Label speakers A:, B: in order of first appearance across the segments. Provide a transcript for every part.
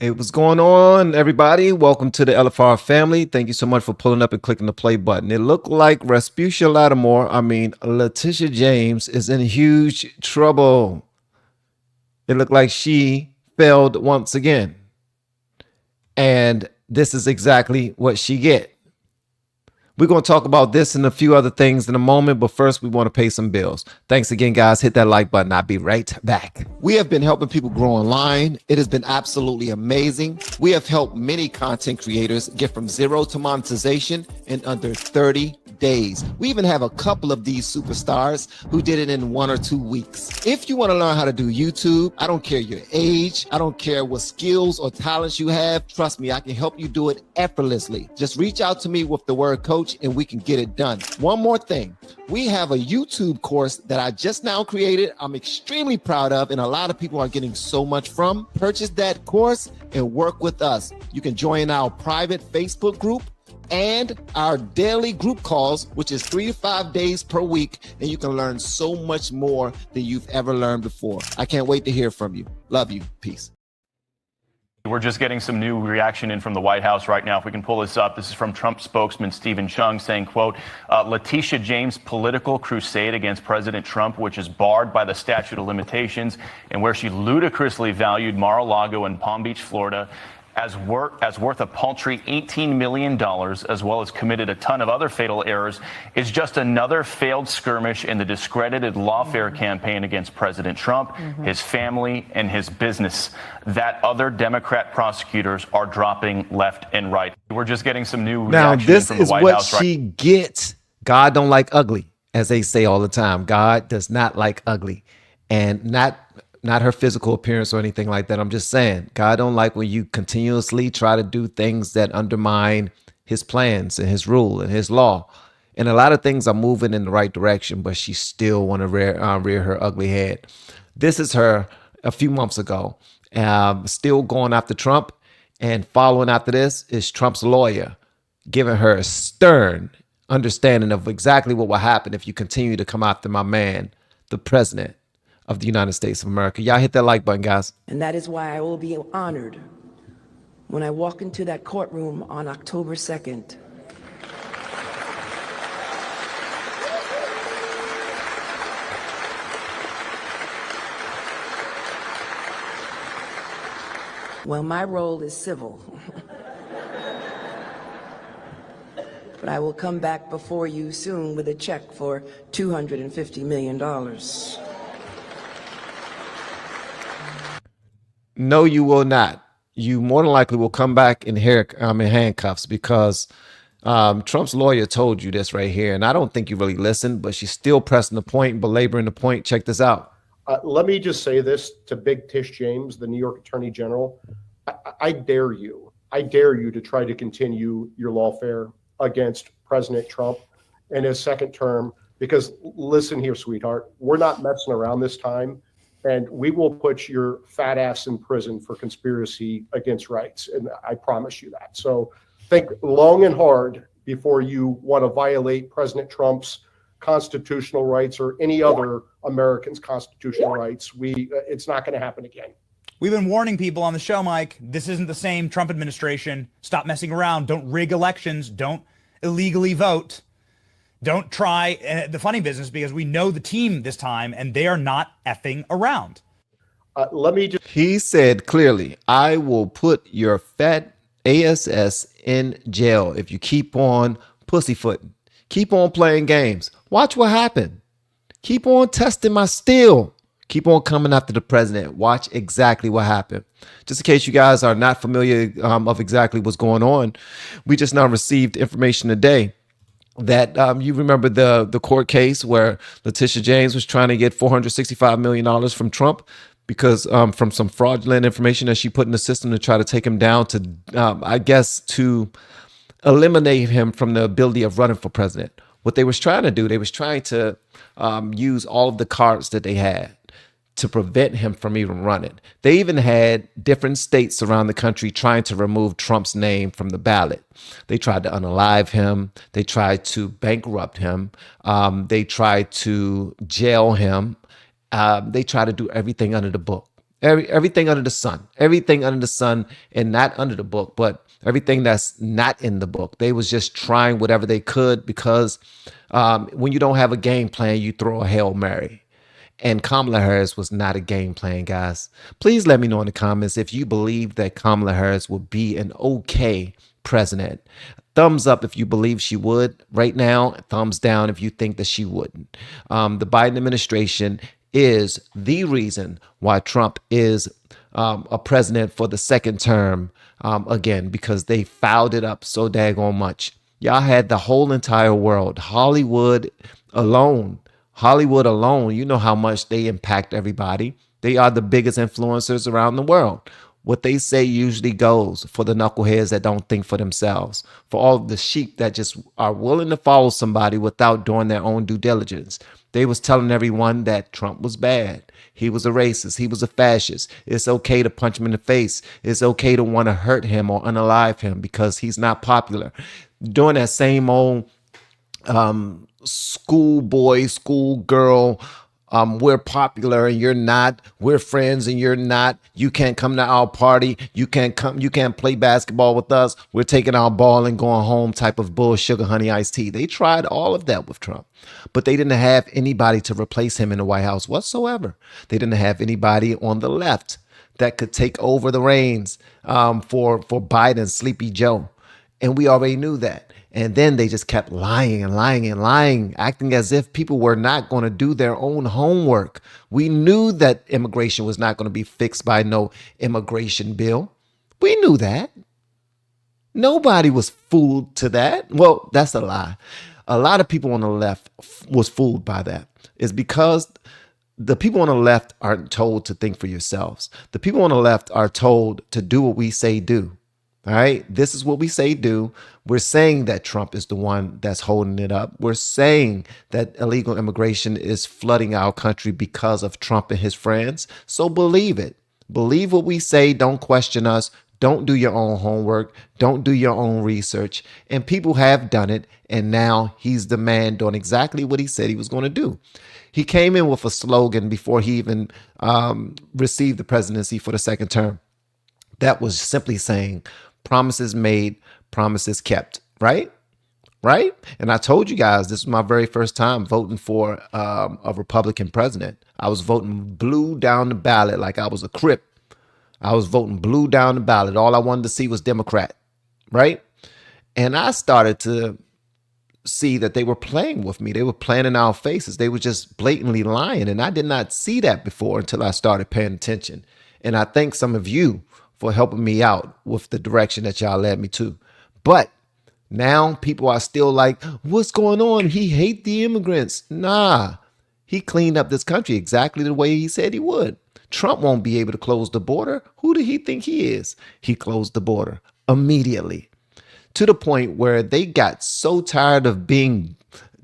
A: Hey, what's going on, everybody? Welcome to the LFR family. Thank you so much for pulling up and clicking the play button. It looked like Respucia Lattimore, Letitia James, is in huge trouble. It looked like she failed once again. And this is exactly what she get. We're going to talk about this and a few other things in a moment, but first we want to pay some bills. Thanks again, guys. Hit that like button. I'll be right back. We have been helping people grow online. It has been absolutely amazing. We have helped many content creators get from zero to monetization in under 30 days. We even have a couple of these superstars who did it in 1 or 2 weeks. If you want to learn how to do YouTube, I don't care your age, I don't care what skills or talents you have. Trust me, I can help you do it effortlessly. Just reach out to me with the word coach and we can get it done. One more thing. We have a YouTube course that I just now created. I'm extremely proud of, and a lot of people are getting so much from. Purchase that course and work with us. You can join our private Facebook group and our daily group calls, which is 3 to 5 days per week, and you can learn so much more than you've ever learned before. I can't wait to hear from you. Love you. Peace.
B: We're just getting some new reaction in from the White House right now. If we can pull this up, this is from Trump spokesman Stephen Chung saying, quote, Letitia James' political crusade against President Trump, which is barred by the statute of limitations, and where she ludicrously valued Mar-a-Lago and Palm Beach, Florida, as worth a paltry $18 million, as well as committed a ton of other fatal errors, is just another failed skirmish in the discredited lawfare campaign against President Trump, his family, and his business that other Democrat prosecutors are dropping left and right. We're just getting some new
A: Now,
B: reaction
A: this
B: from the
A: is
B: White
A: what
B: House
A: she gets. God don't like ugly, as they say all the time. God does not like ugly, and not her physical appearance or anything like that. I'm just saying, God don't like when you continuously try to do things that undermine his plans and his rule and his law. And a lot of things are moving in the right direction, but she still want to rear her ugly head. This is her a few months ago, still going after Trump, and following after this is Trump's lawyer, giving her a stern understanding of exactly what will happen if you continue to come after my man, the president of the United States of America. Y'all hit that like button, guys.
C: And that is why I will be honored when I walk into that courtroom on October 2nd. Well, my role is civil. But I will come back before you soon with a check for $250 million.
A: No, you will not. You more than likely will come back in handcuffs because Trump's lawyer told you this right here. And I don't think you really listened, but she's still pressing the point, belaboring the point. Check this out.
D: Let me just say this to Big Tish James, the New York Attorney General. I dare you to try to continue your lawfare against President Trump in his second term, because listen here, sweetheart, we're not messing around this time. And we will put your fat ass in prison for conspiracy against rights. And I promise you that. So think long and hard before you want to violate President Trump's constitutional rights or any other American's constitutional rights. It's not going to happen again.
E: We've been warning people on the show, Mike. This isn't the same Trump administration. Stop messing around. Don't rig elections. Don't illegally vote. Don't try the funny business, because we know the team this time and they are not effing around.
A: He said clearly, I will put your fat ass in jail if you keep on pussyfooting. Keep on playing games. Watch what happened. Keep on testing my steel. Keep on coming after the president. Watch exactly what happened. Just in case you guys are not familiar of exactly what's going on, we just now received information today that you remember the court case where Letitia James was trying to get $465 million from Trump because from some fraudulent information that she put in the system to try to take him down to, I guess, to eliminate him from the ability of running for president. What they was trying to do, they was trying to use all of the cards that they had to prevent him from even running. They even had different states around the country trying to remove Trump's name from the ballot. They tried to unalive him. They tried to bankrupt him. They tried to jail him. They tried to do everything under the book. Everything under the sun, everything under the sun, and not under the book, but everything that's not in the book. They was just trying whatever they could because when you don't have a game plan, you throw a Hail Mary. And Kamala Harris was not a game plan, guys. Please let me know in the comments if you believe that Kamala Harris would be an okay president. Thumbs up if you believe she would right now. Thumbs down if you think that she wouldn't. The Biden administration is the reason why Trump is a president for the second term again, because they fouled it up so daggone much. Y'all had the whole entire world, Hollywood alone, you know how much they impact everybody. They are the biggest influencers around the world. What they say usually goes for the knuckleheads that don't think for themselves, for all of the sheep that just are willing to follow somebody without doing their own due diligence. They was telling everyone that Trump was bad. He was a racist. He was a fascist. It's okay to punch him in the face. It's okay to want to hurt him or unalive him because he's not popular. Doing that same old schoolboy, schoolgirl, we're popular and you're not. We're friends and you're not. You can't come to our party. You can't come. You can't play basketball with us. We're taking our ball and going home type of bull sugar honey iced tea. They tried all of that with Trump, but they didn't have anybody to replace him in the White House whatsoever. They didn't have anybody on the left that could take over the reins for Biden, Sleepy Joe. And we already knew that. And then they just kept lying and lying and lying, acting as if people were not going to do their own homework. We knew that immigration was not going to be fixed by no immigration bill. We knew that. Nobody was fooled to that. Well, that's a lie. A lot of people on the left was fooled by that. It's because the people on the left aren't told to think for yourselves. The people on the left are told to do what we say do. All right. This is what we say do. We're saying that Trump is the one that's holding it up. We're saying that illegal immigration is flooding our country because of Trump and his friends. So believe it. Believe what we say. Don't question us. Don't do your own homework. Don't do your own research. And people have done it. And now he's the man doing exactly what he said he was going to do. He came in with a slogan before he even received the presidency for the second term. That was simply saying, promises made, promises kept, right? Right? And I told you guys, this was my very first time voting for a Republican president. I was voting blue down the ballot like I was a Crip. I was voting blue down the ballot. All I wanted to see was Democrat, right? And I started to see that they were playing with me. They were playing in our faces. They were just blatantly lying. And I did not see that before until I started paying attention. And I thank some of you for helping me out with the direction that y'all led me to. But now people are still like, what's going on? He hate the immigrants. Nah, he cleaned up this country exactly the way he said he would. Trump won't be able to close the border. Who did he think he is? He closed the border immediately, to the point where they got so tired of being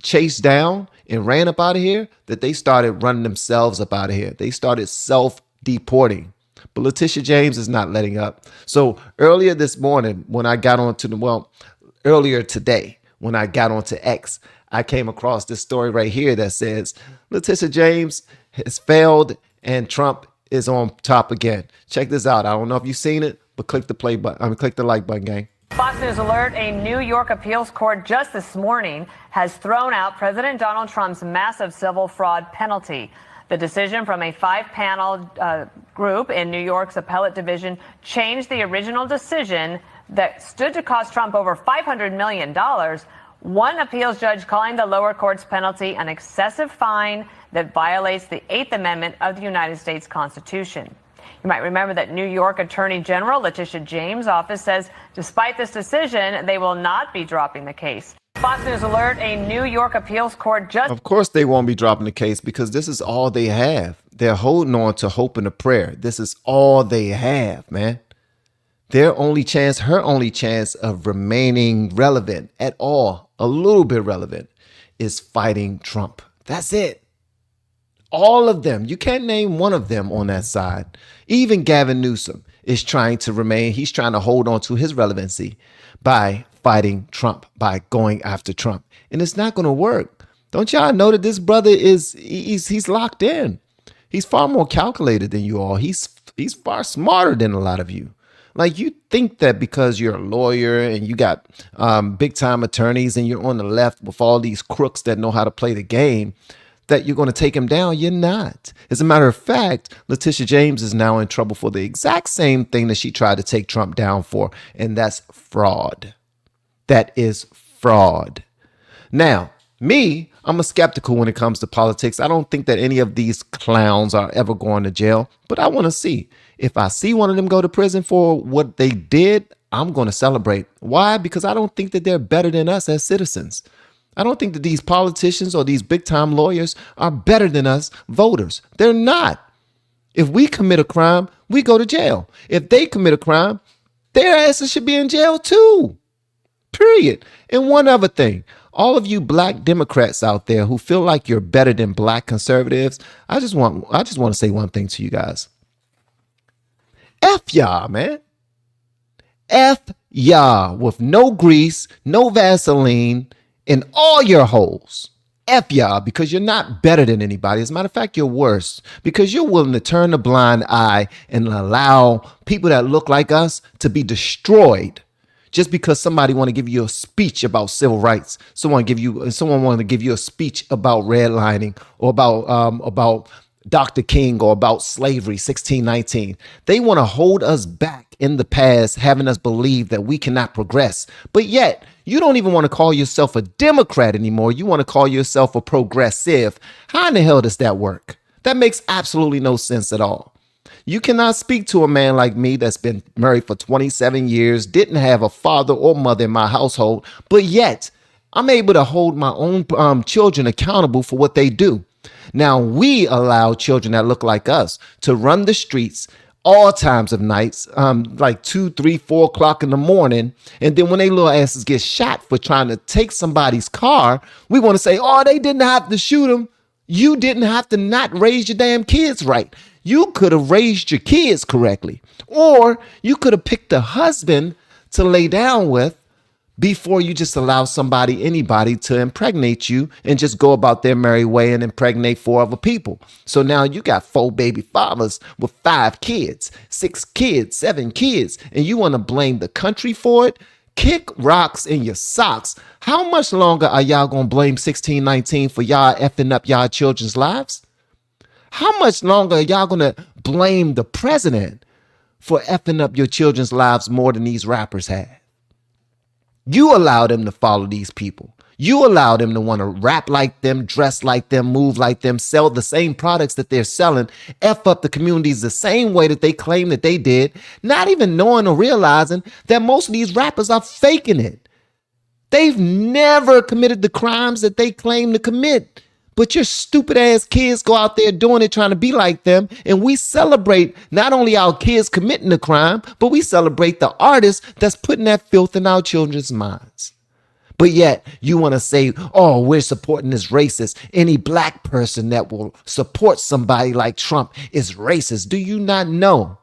A: chased down and ran up out of here that they started running themselves up out of here. They started self-deporting. But Letitia James is not letting up. So earlier this morning, when I got onto earlier today, when I got onto X, I came across this story right here that says Letitia James has failed and Trump is on top again. Check this out. I don't know if you've seen it, but click the play button. Click the like button, gang.
F: Fox News alert, a New York appeals court just this morning has thrown out President Donald Trump's massive civil fraud penalty. The decision from a 5-panel group in New York's appellate division changed the original decision that stood to cost Trump over $500 million. One appeals judge calling the lower court's penalty an excessive fine that violates the 8th Amendment of the United States Constitution. You might remember that New York Attorney General Letitia James' office says despite this decision, they will not be dropping the case. Fox News alert, a New York appeals court just...
A: Of course they won't be dropping the case because this is all they have. They're holding on to hope and a prayer. This is all they have, man. Their only chance, her only chance of remaining relevant at all, a little bit relevant, is fighting Trump. That's it. All of them. You can't name one of them on that side. Even Gavin Newsom is trying to remain. He's trying to hold on to his relevancy by fighting Trump, by going after Trump. And it's not going to work. Don't y'all know that this brother he's locked in. He's far more calculated than you all. He's He's far smarter than a lot of you. Like, you think that because you're a lawyer and you got big time attorneys and you're on the left with all these crooks that know how to play the game, that you're going to take him down. You're not. As a matter of fact, Letitia James is now in trouble for the exact same thing that she tried to take Trump down for, and that's fraud. That is fraud. Now, I'm a skeptical when it comes to politics. I don't think that any of these clowns are ever going to jail, but I want to see. If I see one of them go to prison for what they did, I'm going to celebrate. Why? Because I don't think that they're better than us as citizens. I don't think that these politicians or these big time lawyers are better than us voters. They're not. If we commit a crime, we go to jail. If they commit a crime, their asses should be in jail too. Period. And one other thing, all of you black Democrats out there who feel like you're better than black conservatives, I just want to say one thing to you guys. F y'all, man. F y'all with no grease, no Vaseline, in all your holes. F y'all, because you're not better than anybody. As a matter of fact, you're worse, because you're willing to turn a blind eye and allow people that look like us to be destroyed just because somebody want to give you a speech about civil rights. Someone want to give you a speech about redlining or about Dr. King or about slavery, 1619. They want to hold us back in the past, having us believe that we cannot progress. But yet, you don't even want to call yourself a Democrat anymore. You want to call yourself a progressive. How in the hell does that work? That makes absolutely no sense at all. You cannot speak to a man like me that's been married for 27 years, didn't have a father or mother in my household, but yet I'm able to hold my own children accountable for what they do. Now, we allow children that look like us to run the streets all times of nights, like 2, 3, 4 o'clock in the morning. And then when they little asses get shot for trying to take somebody's car, we want to say, oh, they didn't have to shoot them. You didn't have to not raise your damn kids right. You could have raised your kids correctly. Or you could have picked a husband to lay down with before you just allow anybody to impregnate you and just go about their merry way and impregnate 4 other people. So now you got 4 baby fathers with 5 kids, 6 kids, 7 kids, and you want to blame the country for it? Kick rocks in your socks. How much longer are y'all going to blame 1619 for y'all effing up y'all children's lives? How much longer are y'all going to blame the president for effing up your children's lives more than these rappers have? You allow them to follow these people. You allow them to want to rap like them, dress like them, move like them, sell the same products that they're selling, F up the communities the same way that they claim that they did, not even knowing or realizing that most of these rappers are faking it. They've never committed the crimes that they claim to commit. But your stupid ass kids go out there doing it, trying to be like them. And we celebrate not only our kids committing the crime, but we celebrate the artists that's putting that filth in our children's minds. But yet you want to say, oh, we're supporting this racist. Any black person that will support somebody like Trump is racist. Do you not know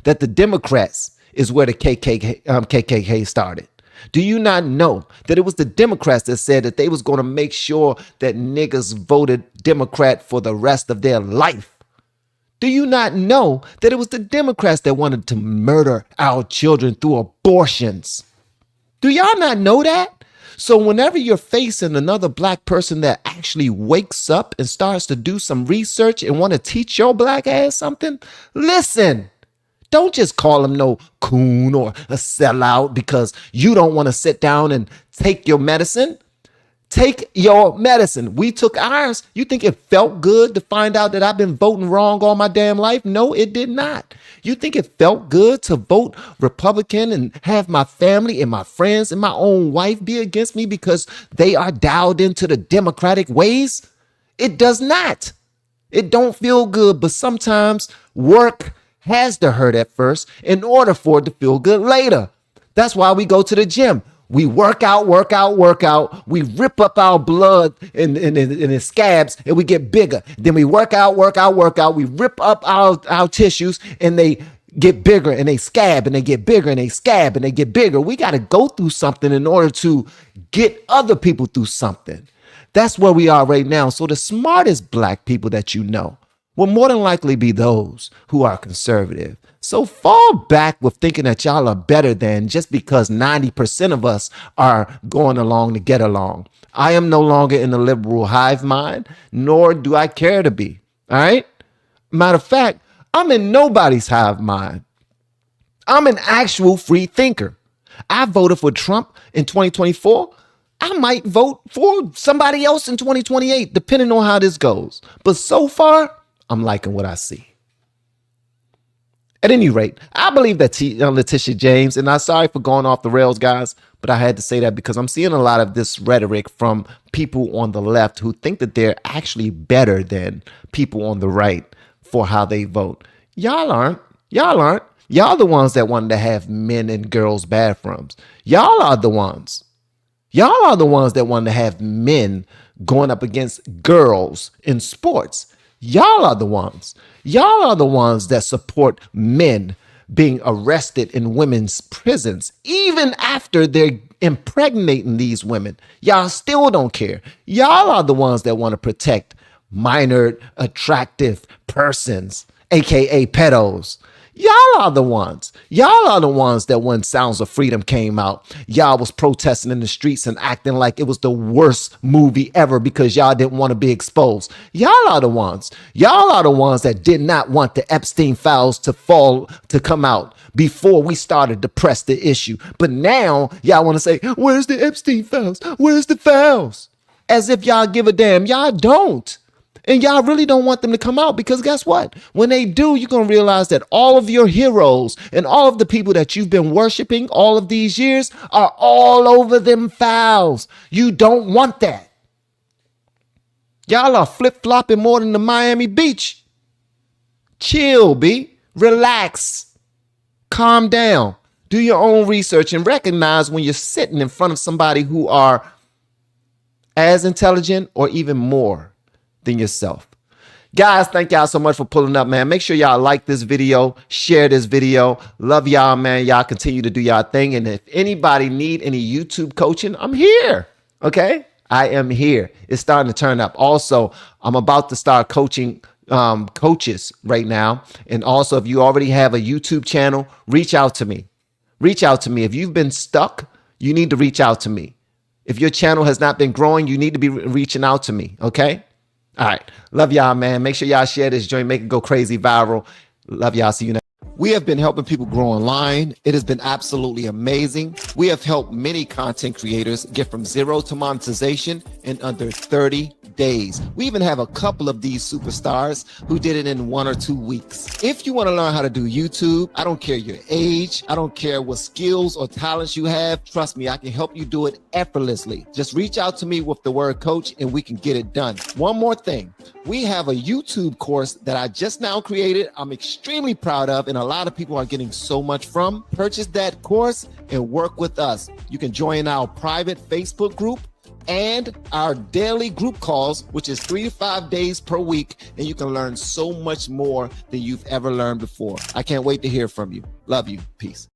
A: that the Democrats is where the KKK started? Do you not know that it was the Democrats that said that they was going to make sure that niggas voted Democrat for the rest of their life? Do you not know that it was the Democrats that wanted to murder our children through abortions? Do y'all not know that? So whenever you're facing another black person that actually wakes up and starts to do some research and want to teach your black ass something, listen. Don't just call him no coon or a sellout because you don't want to sit down and take your medicine. Take your medicine. We took ours. You think it felt good to find out that I've been voting wrong all my damn life? No, it did not. You think it felt good to vote Republican and have my family and my friends and my own wife be against me because they are dialed into the Democratic ways? It does not. It don't feel good, but sometimes work has to hurt at first in order for it to feel good later. That's why we go to the gym. We work out. We rip up our blood in the scabs and we get bigger. Then we work out. We rip up our tissues and they get bigger and they scab and they get bigger and they scab and they get bigger. We got to go through something in order to get other people through something. That's where we are right now. So the smartest black people that you know will more than likely be those who are conservative. So fall back with thinking that y'all are better than just because 90% of us are going along to get along. I am no longer in the liberal hive mind, nor do I care to be. All right? Matter of fact, I'm in nobody's hive mind. I'm an actual free thinker. I voted for Trump in 2024. I might vote for somebody else in 2028, depending on how this goes. But so far, I'm liking what I see. At any rate, I believe that Letitia James, and I'm sorry for going off the rails, guys, but I had to say that because I'm seeing a lot of this rhetoric from people on the left who think that they're actually better than people on the right for how they vote. Y'all aren't. Y'all aren't. Y'all the ones that wanted to have men and girls bathrooms. Y'all are the ones. Y'all are the ones that wanted to have men going up against girls in sports. Y'all are the ones. Y'all are the ones that support men being arrested in women's prisons, even after they're impregnating these women. Y'all still don't care. Y'all are the ones that want to protect minor attractive persons, aka pedos. Y'all are the ones. Y'all are the ones that when Sounds of Freedom came out, y'all was protesting in the streets and acting like it was the worst movie ever because y'all didn't want to be exposed. Y'all are the ones. Y'all are the ones that did not want the Epstein files to come out before we started to press the issue. But now y'all want to say, where's the Epstein files? Where's the files? As if y'all give a damn. Y'all don't. And y'all really don't want them to come out because guess what? When they do, you're going to realize that all of your heroes and all of the people that you've been worshiping all of these years are all over them files. You don't want that. Y'all are flip-flopping more than the Miami Beach. Chill, B. Relax. Calm down. Do your own research and recognize when you're sitting in front of somebody who are as intelligent or even more than yourself. Guys, thank y'all so much for pulling up, man. Make sure y'all like this video, share this video. Love y'all, man. Y'all continue to do y'all thing. And if anybody need any YouTube coaching, I'm here. Okay? I am here. It's starting to turn up. Also, I'm about to start coaching coaches right now. And also, if you already have a YouTube channel, reach out to me. Reach out to me. If you've been stuck, you need to reach out to me. If your channel has not been growing, you need to be reaching out to me. Okay? All right. Love y'all, man. Make sure y'all share this joint. Make it go crazy viral. Love y'all. See you next. We have been helping people grow online. It has been absolutely amazing. We have helped many content creators get from zero to monetization in under 30 days. We even have a couple of these superstars who did it in 1 or 2 weeks. If you want to learn how to do YouTube, I don't care your age. I don't care what skills or talents you have. Trust me, I can help you do it effortlessly. Just reach out to me with the word coach and we can get it done. One more thing. We have a YouTube course that I just now created. I'm extremely proud of, and a lot of people are getting so much from. Purchase that course and work with us. You can join our private Facebook group and our daily group calls, which is 3 to 5 days per week, and you can learn so much more than you've ever learned before. I can't wait to hear from you. Love you. Peace.